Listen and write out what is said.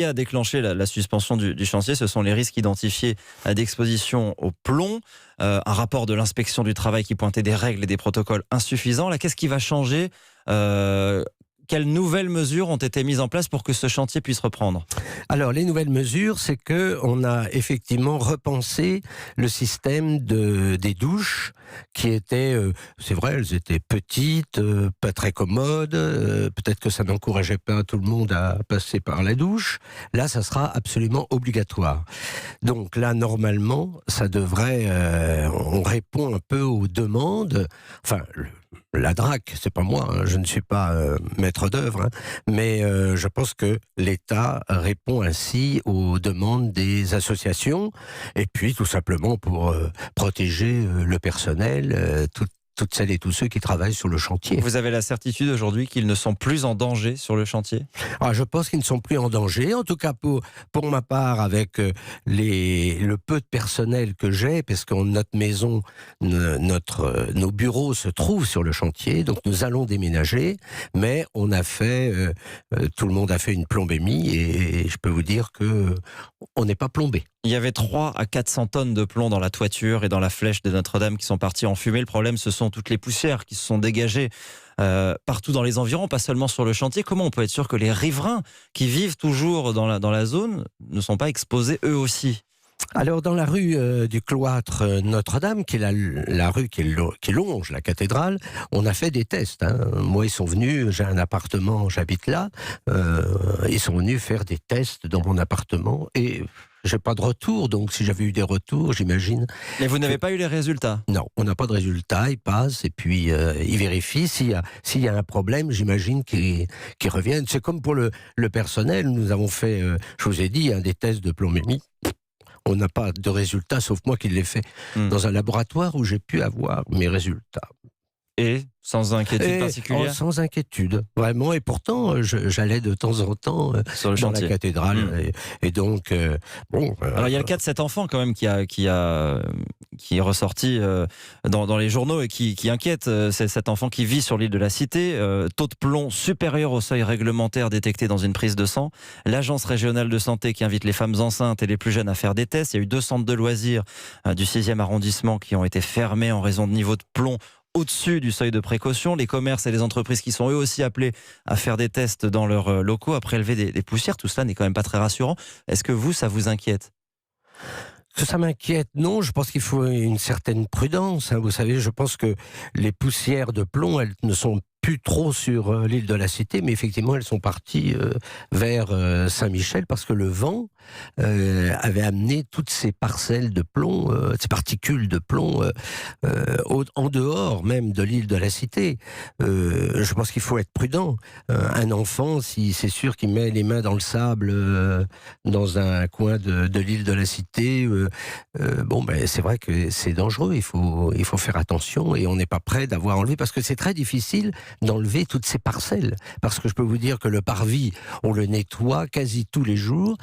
qui a déclenché la suspension du chantier, ce sont les risques identifiés d'exposition au plomb. Un rapport de l'inspection du travail qui pointait des règles et des protocoles insuffisants. Là, qu'est-ce qui va changer Quelles nouvelles mesures ont été mises en place pour que ce chantier puisse reprendre? Alors, les nouvelles mesures, c'est qu'on a effectivement repensé le système des douches qui étaient, c'est vrai, elles étaient petites, pas très commodes, peut-être que ça n'encourageait pas tout le monde à passer par la douche. Là, ça sera absolument obligatoire. Donc là, normalement, ça devrait, on répond un peu aux demandes, enfin, la DRAC, c'est pas moi, hein, je ne suis pas maître d'œuvre, hein, mais je pense que l'État répond ainsi aux demandes des associations, et puis tout simplement pour protéger le personnel, toutes celles et tous ceux qui travaillent sur le chantier. Vous avez la certitude aujourd'hui qu'ils ne sont plus en danger sur le chantier? Ah, je pense qu'ils ne sont plus en danger, en tout cas pour ma part, avec le peu de personnel que j'ai, parce que notre maison, nos bureaux se trouvent sur le chantier, donc nous allons déménager, mais on a fait, tout le monde a fait une plombémie, et je peux vous dire que on n'est pas plombé. Il y avait 300 à 400 tonnes de plomb dans la toiture et dans la flèche de Notre-Dame qui sont parties en fumée. Le problème, ce sont toutes les poussières qui se sont dégagées partout dans les environs, pas seulement sur le chantier. Comment on peut être sûr que les riverains qui vivent toujours dans la zone ne sont pas exposés eux aussi? Alors, dans la rue du cloître Notre-Dame, qui est la rue qui longe la cathédrale, on a fait des tests, hein. Moi, ils sont venus, j'ai un appartement, j'habite là, ils sont venus faire des tests dans mon appartement, et j'ai pas de retour, donc si j'avais eu des retours, j'imagine... Mais vous n'avez pas eu les résultats? Non, on n'a pas de résultats, ils passent, et puis ils vérifient. S'il y a un problème, j'imagine qu'ils reviennent. C'est comme pour le personnel, nous avons fait, je vous ai dit, des tests de plombémie. On n'a pas de résultats, sauf moi qui l'ai fait dans un laboratoire où j'ai pu avoir mes résultats. Et sans inquiétude particulière? Sans inquiétude, vraiment. Et pourtant, j'allais de temps en temps sur le dans chantier. la cathédrale. Et donc, bon... Alors il y a le cas de cet enfant quand même qui est ressorti dans les journaux et qui inquiète. C'est cet enfant qui vit sur l'île de la Cité. Taux de plomb supérieur au seuil réglementaire détecté dans une prise de sang. L'agence régionale de santé qui invite les femmes enceintes et les plus jeunes à faire des tests. Il y a eu 2 centres de loisirs du 6e arrondissement qui ont été fermés en raison de niveau de plomb au-dessus du seuil de précaution. Les commerces et les entreprises qui sont eux aussi appelés à faire des tests dans leurs locaux, à prélever des poussières. Tout cela n'est quand même pas très rassurant. Est-ce que ça vous inquiète? Que ça m'inquiète, non. Je pense qu'il faut une certaine prudence, hein. Vous savez, je pense que les poussières de plomb, elles ne sont plus trop sur l'île de la Cité, mais effectivement, elles sont parties vers Saint-Michel, parce que le vent avait amené toutes ces parcelles de plomb, ces particules de plomb, en dehors même de l'île de la Cité. Je pense qu'il faut être prudent. Un enfant, si c'est sûr qu'il met les mains dans le sable dans un coin de l'île de la Cité, bon, ben, c'est vrai que c'est dangereux. Il faut faire attention, et on n'est pas prêt d'avoir enlevé, parce que c'est très difficile d'enlever toutes ces parcelles. Parce que je peux vous dire que le parvis, on le nettoie quasi tous les jours,